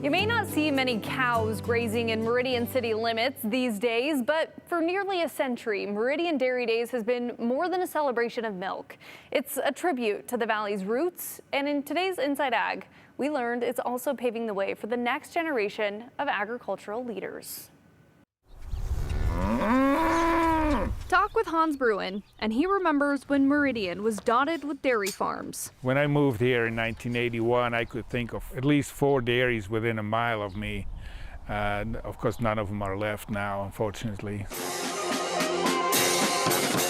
You may not see many cows grazing in Meridian city limits these days, but for nearly a century, Meridian Dairy Days has been more than a celebration of milk. It's a tribute to the valley's roots, and in today's Inside Ag, we learned it's also paving the way for the next generation of agricultural leaders. Talk with Hans Bruin, and he remembers when Meridian was dotted with dairy farms. When I moved here in 1981, I could think of at least 4 dairies within a mile of me. Of course, none of them are left now, unfortunately.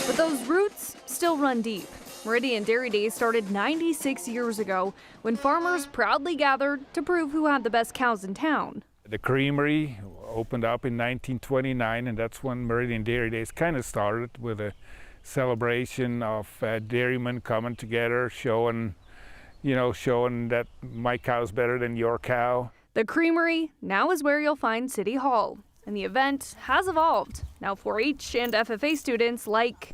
But those roots still run deep. Meridian Dairy Days started 96 years ago when farmers proudly gathered to prove who had the best cows in town. The creamery opened up in 1929, and that's when Meridian Dairy Days kind of started, with a celebration of dairymen coming together, showing that my cow's better than your cow. The creamery now is where you'll find City Hall, and the event has evolved. Now 4-H and FFA students like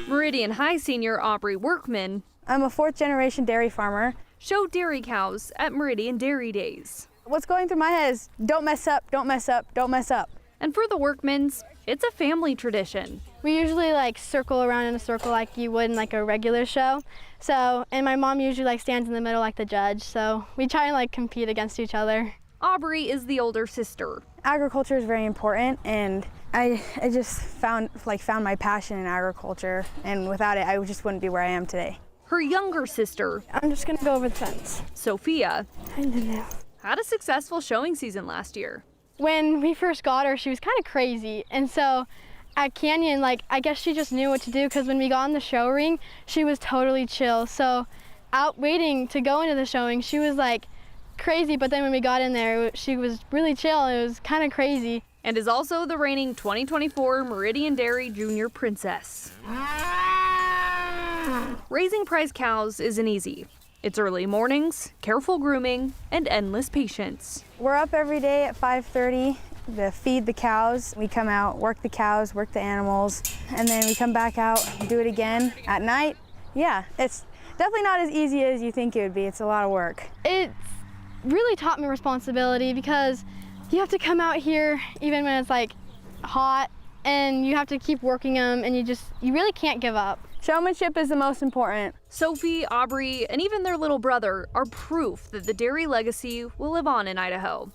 Meridian High senior Aubrey Workman. I'm a 4th-generation dairy farmer. Show dairy cows at Meridian Dairy Days. What's going through my head is don't mess up, don't mess up, don't mess up. And for the Workmans, it's a family tradition. We usually circle around in a circle like you would in a regular show. And my mom usually stands in the middle like the judge. So we try and compete against each other. Aubrey is the older sister. Agriculture is very important, and I just found my passion in agriculture, and without it I just wouldn't be where I am today. Her younger sister, I'm just gonna go over the fence. Sophia, I don't know. had a successful showing season last year. When we first got her, she was kind of crazy, and so at Canyon, I guess she just knew what to do, because when we got in the show ring, she was totally chill. So out waiting to go into the showing, she was crazy, but then when we got in there, she was really chill. It was kind of crazy. And is also the reigning 2024 Meridian Dairy Junior Princess. Raising prize cows isn't easy. It's early mornings, careful grooming, and endless patience. We're up every day at 5:30 to feed the cows. We come out, work the cows, work the animals, and then we come back out, do it again at night. Yeah, it's definitely not as easy as you think it would be. It's a lot of work. It's really taught me responsibility, because you have to come out here even when it's hot, and you have to keep working them, and you really can't give up. Showmanship is the most important. Sophie, Aubrey, and even their little brother are proof that the dairy legacy will live on in Idaho.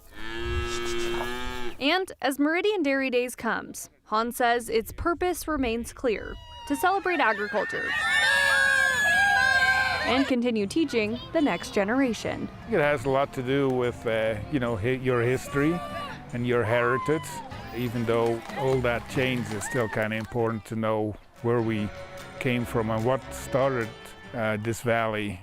And as Meridian Dairy Days comes, Hans says its purpose remains clear: to celebrate agriculture and continue teaching the next generation. It has a lot to do with your history and your heritage. Even though all that changed, it's still kind of important to know where we came from and what started this valley.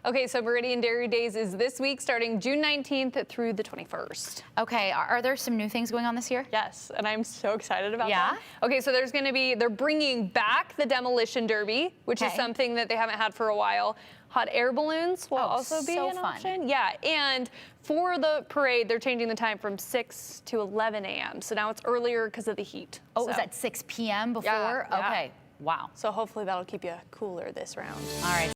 Okay, so Meridian Dairy Days is this week, starting June 19th through the 21st. Okay, are there some new things going on this year? Yes, and I'm so excited about Yeah? that. Okay, so they're bringing back the Demolition Derby, which is something that they haven't had for a while. Hot air balloons will also be so an fun. option. Yeah, and for the parade, they're changing the time from 6 to 11 a.m. So now it's earlier because of the heat. Oh, it was at 6 p.m. before? Yeah. Okay, wow. So hopefully that'll keep you cooler this round. All right.